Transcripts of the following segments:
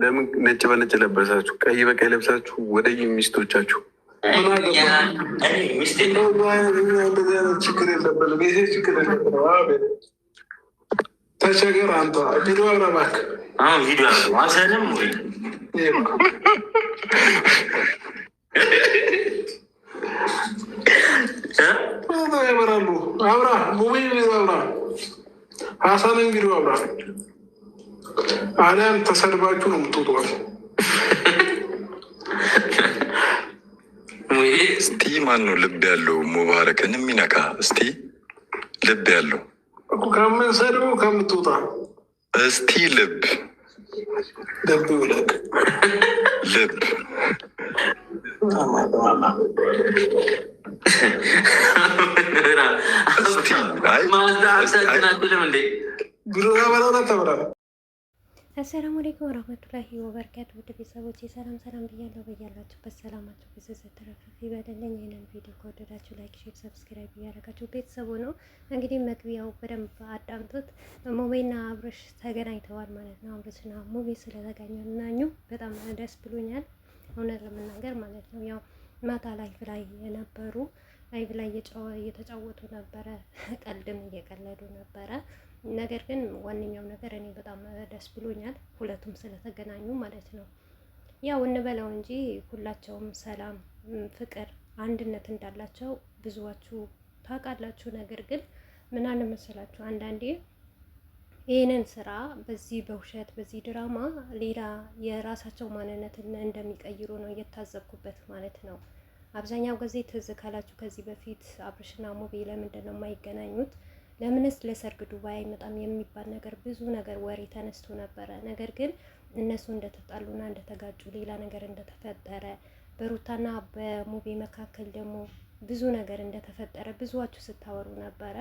ለምን ነጭ በነጭ ለበሳችሁ? ቀይ በቀይ ለብሳችሁ ወደ ሚስቶቻችሁ ችግር የለብንም። ይሄ ችግር የለብንም። ተቸገር አንተ ቪዲዮ አብራ እባክህ። ቪዲዮ አሰንም ወይ ያበራሉ። አብራ ሙቪ አብራ ሀሳንን ቪዲዮ አብራ አሊያም ተሰድባችሁ ነው የምትወጧል። እስቲ ማን ነው ልብ ያለው ሙባረክን የሚነካ? እስቲ ልብ ያለው ከምንሰድቡ ከምትወጣ እስቲ ልብ ውለቅ ልብ አሰላሙ አለይኩም ወራህመቱላሂ ወበረካቱ። ውድ ቤተሰቦቼ ሰላም ሰላም ብያለሁ። በያላችሁበት ሰላማችሁ ብዙ ተረፍረፍ ይበልልኝ። ይህንን ቪዲዮ ከወደዳችሁ ላይክ፣ ሼር፣ ሰብስክራይብ እያደረጋችሁ ቤተሰቡ ነው። እንግዲህ መግቢያው በደንብ አዳምጡት። ሙቤና አብርሽ ተገናኝተዋል ማለት ነው። አብርሽና ሙቤ ስለተገናኙ በጣም ደስ ብሎኛል፣ እውነት ለመናገር ማለት ነው። ያው ማታ ላይቭ ላይ የነበሩ ላይቭ ላይ እየተጫወቱ ነበረ፣ ቀልድም እየቀለዱ ነበረ። ነገር ግን ዋነኛው ነገር እኔ በጣም ደስ ብሎኛል ሁለቱም ስለተገናኙ ማለት ነው። ያው እንበለው እንጂ ሁላቸውም ሰላም፣ ፍቅር፣ አንድነት እንዳላቸው ብዙዋችሁ ታውቃላችሁ። ነገር ግን ምን አለ መሰላችሁ አንዳንዴ ይህንን ስራ በዚህ በውሸት በዚህ ድራማ ሌላ የራሳቸው ማንነትን እንደሚቀይሩ ነው እየታዘብኩበት ማለት ነው። አብዛኛው ጊዜ ትዝ ካላችሁ ከዚህ በፊት አብርሽና ሙቤ ለምንድን ነው የማይገናኙት? ለምንስ ለሰርግ ዱባይ አይመጣም የሚባል ነገር ብዙ ነገር ወሬ ተነስቶ ነበረ። ነገር ግን እነሱ እንደተጣሉና እንደተጋጩ ሌላ ነገር እንደተፈጠረ በሩታና በሙቤ መካከል ደግሞ ብዙ ነገር እንደተፈጠረ ብዙዋችሁ ስታወሩ ነበረ።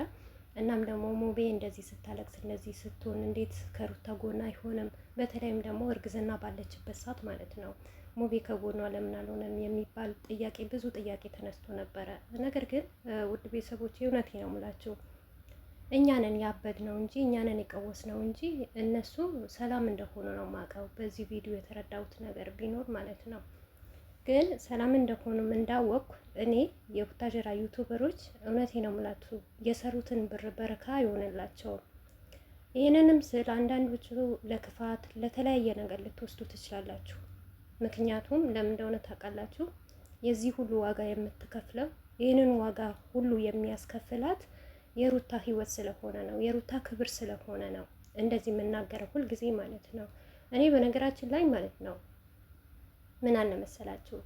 እናም ደግሞ ሙቤ እንደዚህ ስታለቅስ እንደዚህ ስትሆን እንዴት ከሩታ ጎና አይሆንም? በተለይም ደግሞ እርግዝና ባለችበት ሰዓት ማለት ነው ሙቤ ከጎኗ ለምን አልሆነም የሚባል ጥያቄ ብዙ ጥያቄ ተነስቶ ነበረ። ነገር ግን ውድ ቤተሰቦች እውነቴ ነው የምላችሁ እኛንን ያበድ ነው እንጂ እኛንን የቀወስ ነው እንጂ እነሱ ሰላም እንደሆኑ ነው ማቀው። በዚህ ቪዲዮ የተረዳሁት ነገር ቢኖር ማለት ነው። ግን ሰላም እንደሆኑም እንዳወቅኩ እኔ የቡታጀራ ዩቱበሮች እውነቴ ነው የምላችሁ የሰሩትን ብር በረካ አይሆንላቸውም። ይህንንም ስል አንዳንዶቹ ለክፋት ለተለያየ ነገር ልትወስዱ ትችላላችሁ። ምክንያቱም ለምን እንደሆነ ታውቃላችሁ? የዚህ ሁሉ ዋጋ የምትከፍለው ይህንን ዋጋ ሁሉ የሚያስከፍላት የሩታ ህይወት ስለሆነ ነው፣ የሩታ ክብር ስለሆነ ነው እንደዚህ የምናገረው ሁልጊዜ ማለት ነው። እኔ በነገራችን ላይ ማለት ነው ምን አለ መሰላችሁ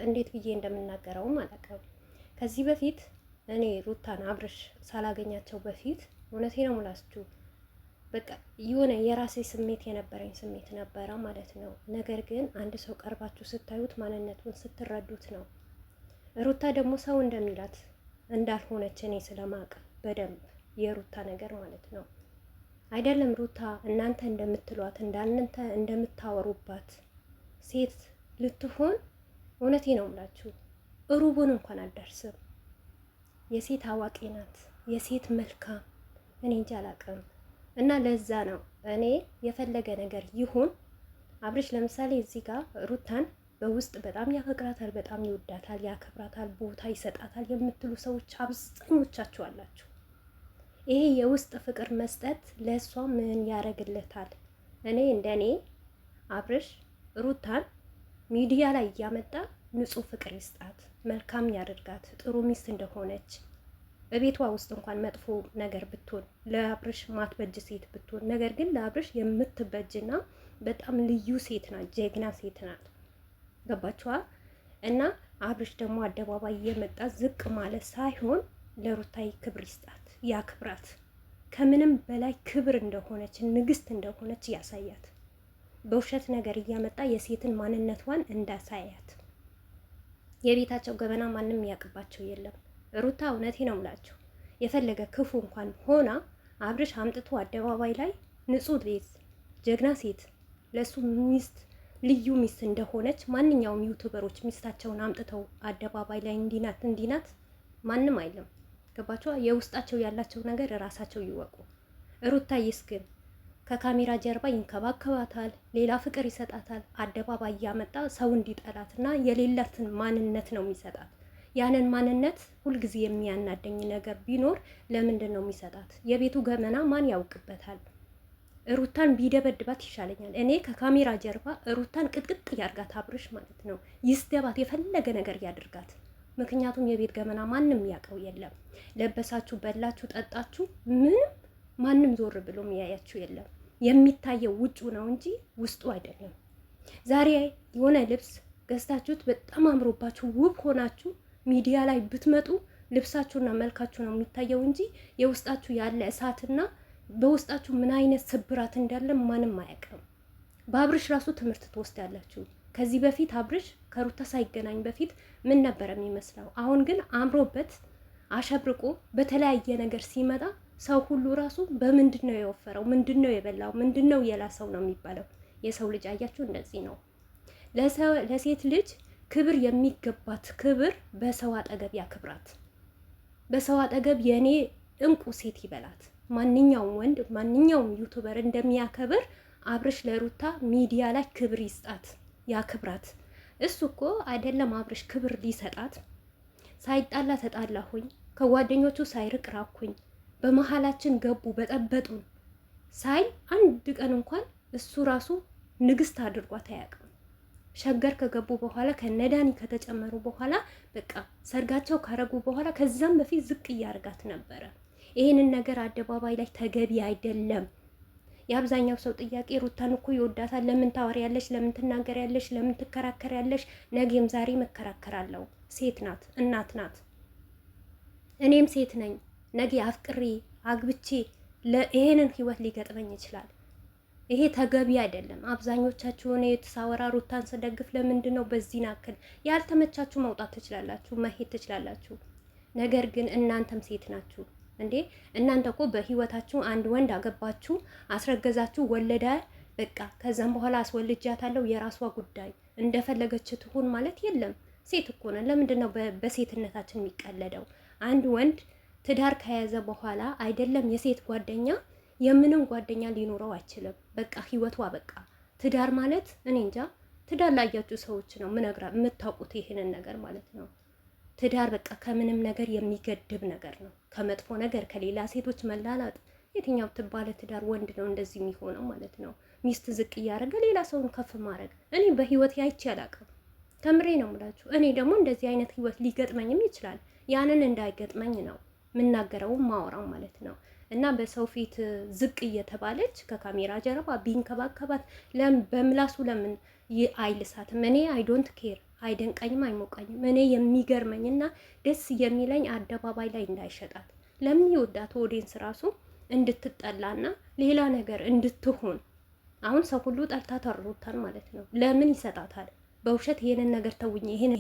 እንዴት ብዬ እንደምናገረውም አላውቅም። ከዚህ በፊት እኔ ሩታን አብርሽ ሳላገኛቸው በፊት እውነቴ ነው ሙላችሁ በቃ የሆነ የራሴ ስሜት የነበረኝ ስሜት ነበረ ማለት ነው። ነገር ግን አንድ ሰው ቀርባችሁ ስታዩት ማንነቱን ስትረዱት ነው። ሩታ ደግሞ ሰው እንደሚላት እንዳልሆነች እኔ ስለማቅ በደንብ የሩታ ነገር ማለት ነው አይደለም። ሩታ እናንተ እንደምትሏት እንዳንተ እንደምታወሩባት ሴት ልትሆን እውነቴ ነው የምላችሁ ሩቡን እንኳን አደርስም። የሴት አዋቂ ናት፣ የሴት መልካም እኔ እንጃ አላውቅም። እና ለዛ ነው እኔ የፈለገ ነገር ይሁን አብርሽ ለምሳሌ እዚህ ጋር ሩታን በውስጥ በጣም ያፈቅራታል፣ በጣም ይወዳታል፣ ያከብራታል፣ ቦታ ይሰጣታል የምትሉ ሰዎች አብዛኞቻችሁ አላችሁ። ይሄ የውስጥ ፍቅር መስጠት ለእሷ ምን ያደርግለታል? እኔ እንደኔ አብርሽ ሩታን ሚዲያ ላይ እያመጣ ንጹህ ፍቅር ይስጣት፣ መልካም ያደርጋት፣ ጥሩ ሚስት እንደሆነች በቤቷ ውስጥ እንኳን መጥፎ ነገር ብትሆን ለአብርሽ ማትበጅ ሴት ብትሆን፣ ነገር ግን ለአብርሽ የምትበጅና በጣም ልዩ ሴት ናት፣ ጀግና ሴት ናት። ገባችኋ? እና አብርሽ ደግሞ አደባባይ እየመጣ ዝቅ ማለት ሳይሆን ለሩታይ ክብር ይስጣት፣ ያክብራት። ከምንም በላይ ክብር እንደሆነች ንግስት እንደሆነች ያሳያት። በውሸት ነገር እያመጣ የሴትን ማንነቷን እንዳሳያት። የቤታቸው ገበና ማንም ያቅባቸው የለም። ሩታ እውነቴ ነው የምላችሁ የፈለገ ክፉ እንኳን ሆና አብርሽ አምጥቶ አደባባይ ላይ ንጹህ ሴት ጀግና ሴት ለሱ ሚስት ልዩ ሚስት እንደሆነች ማንኛውም ዩቲዩበሮች ሚስታቸውን አምጥተው አደባባይ ላይ እንዲናት ማንም አይልም። ገባችሁ? የውስጣቸው ያላቸው ነገር ራሳቸው ይወቁ። ሩታዬስ ግን ከካሜራ ጀርባ ይንከባከባታል፣ ሌላ ፍቅር ይሰጣታል። አደባባይ እያመጣ ሰው እንዲጠላትና የሌላትን ማንነት ነው የሚሰጣት። ያንን ማንነት ሁልጊዜ የሚያናደኝ ነገር ቢኖር ለምንድን ነው የሚሰጣት? የቤቱ ገመና ማን ያውቅበታል? ሩታን ቢደበድባት ይሻለኛል። እኔ ከካሜራ ጀርባ ሩታን ቅጥቅጥ ያርጋት አብርሽ ማለት ነው። ይስደባት፣ የፈለገ ነገር ያድርጋት። ምክንያቱም የቤት ገመና ማንም ያውቀው የለም። ለበሳችሁ፣ በላችሁ፣ ጠጣችሁ፣ ምንም ማንም ዞር ብሎ የሚያያችሁ የለም። የሚታየው ውጩ ነው እንጂ ውስጡ አይደለም። ዛሬ የሆነ ልብስ ገዝታችሁት በጣም አምሮባችሁ ውብ ሆናችሁ ሚዲያ ላይ ብትመጡ ልብሳችሁና መልካችሁ ነው የሚታየው እንጂ የውስጣችሁ ያለ እሳትና በውስጣችሁ ምን አይነት ስብራት እንዳለ ማንም አያውቅም። በአብርሽ ራሱ ትምህርት ትወስዳላችሁ። ከዚህ በፊት አብርሽ ከሩታ ሳይገናኝ በፊት ምን ነበር የሚመስለው? አሁን ግን አምሮበት አሸብርቆ በተለያየ ነገር ሲመጣ ሰው ሁሉ ራሱ በምንድን ነው የወፈረው? ምንድን ነው የበላው? ምንድን ነው የላሰው ነው የሚባለው። የሰው ልጅ አያችሁ እንደዚህ ነው። ለሴት ልጅ ክብር የሚገባት ክብር በሰው አጠገብ ያክብራት። በሰው አጠገብ የኔ እንቁ ሴት ይበላት። ማንኛውም ወንድ ማንኛውም ዩቱበር እንደሚያከብር አብርሽ ለሩታ ሚዲያ ላይ ክብር ይስጣት፣ ያክብራት። እሱ እኮ አይደለም አብርሽ ክብር ሊሰጣት ሳይጣላ ተጣላሁኝ፣ ከጓደኞቹ ሳይርቅ ራኩኝ፣ በመሀላችን ገቡ በጠበጡን ሳይ አንድ ቀን እንኳን እሱ ራሱ ንግስት አድርጓት አያውቅም። ሸገር ከገቡ በኋላ ከነዳኒ ከተጨመሩ በኋላ በቃ ሰርጋቸው ካረጉ በኋላ ከዛም በፊት ዝቅ እያርጋት ነበረ። ይህንን ነገር አደባባይ ላይ ተገቢ አይደለም። የአብዛኛው ሰው ጥያቄ ሩታን እኮ ይወዳታል፣ ለምን ታወሪያለሽ? ለምን ትናገሪያለሽ? ለምን ትከራከሪያለሽ? ነገም ዛሬ መከራከራለሁ። ሴት ናት፣ እናት ናት። እኔም ሴት ነኝ። ነገ አፍቅሬ አግብቼ ይሄንን ህይወት ሊገጥመኝ ይችላል። ይሄ ተገቢ አይደለም። አብዛኞቻችሁ እኔ የተሳወራ ሩታን ስደግፍ ለምንድን ነው በዚህ ናክል? ያልተመቻችሁ መውጣት ትችላላችሁ፣ መሄድ ትችላላችሁ። ነገር ግን እናንተም ሴት ናችሁ እንዴ? እናንተ እኮ በህይወታችሁ አንድ ወንድ አገባችሁ፣ አስረገዛችሁ፣ ወለደ፣ በቃ ከዛም በኋላ አስወልጃታለሁ፣ የራሷ ጉዳይ፣ እንደፈለገች ትሁን ማለት የለም። ሴት እኮ ነን። ለምንድን ነው በሴትነታችን የሚቀለደው? አንድ ወንድ ትዳር ከያዘ በኋላ አይደለም የሴት ጓደኛ የምንም ጓደኛ ሊኖረው አይችልም። በቃ ህይወቷ በቃ ትዳር ማለት እኔ እንጃ። ትዳር ላያችሁ ሰዎች ነው የምታውቁት ይሄንን ነገር ማለት ነው። ትዳር በቃ ከምንም ነገር የሚገድብ ነገር ነው። ከመጥፎ ነገር ከሌላ ሴቶች መላላጥ። የትኛው ትባለ ትዳር ወንድ ነው እንደዚህ የሚሆነው ማለት ነው? ሚስት ዝቅ እያደረገ ሌላ ሰውን ከፍ ማድረግ እኔ በህይወት አይቼ አላውቅም። ተምሬ ነው የምላችሁ። እኔ ደግሞ እንደዚህ አይነት ህይወት ሊገጥመኝም ይችላል። ያንን እንዳይገጥመኝ ነው የምናገረው ማወራው ማለት ነው። እና በሰው ፊት ዝቅ እየተባለች ከካሜራ ጀርባ ቢንከባከባት በምላሱ ለምን አይልሳትም? እኔ አይ ዶንት ኬር፣ አይደንቀኝም፣ አይሞቀኝም። እኔ የሚገርመኝና ደስ የሚለኝ አደባባይ ላይ እንዳይሸጣት ለሚወዳት ኦዲየንስ ራሱ እንድትጠላና ሌላ ነገር እንድትሆን። አሁን ሰው ሁሉ ጠልታ ተሩታል ማለት ነው። ለምን ይሰጣታል? በውሸት ይሄንን ነገር ተውኝ ይሄን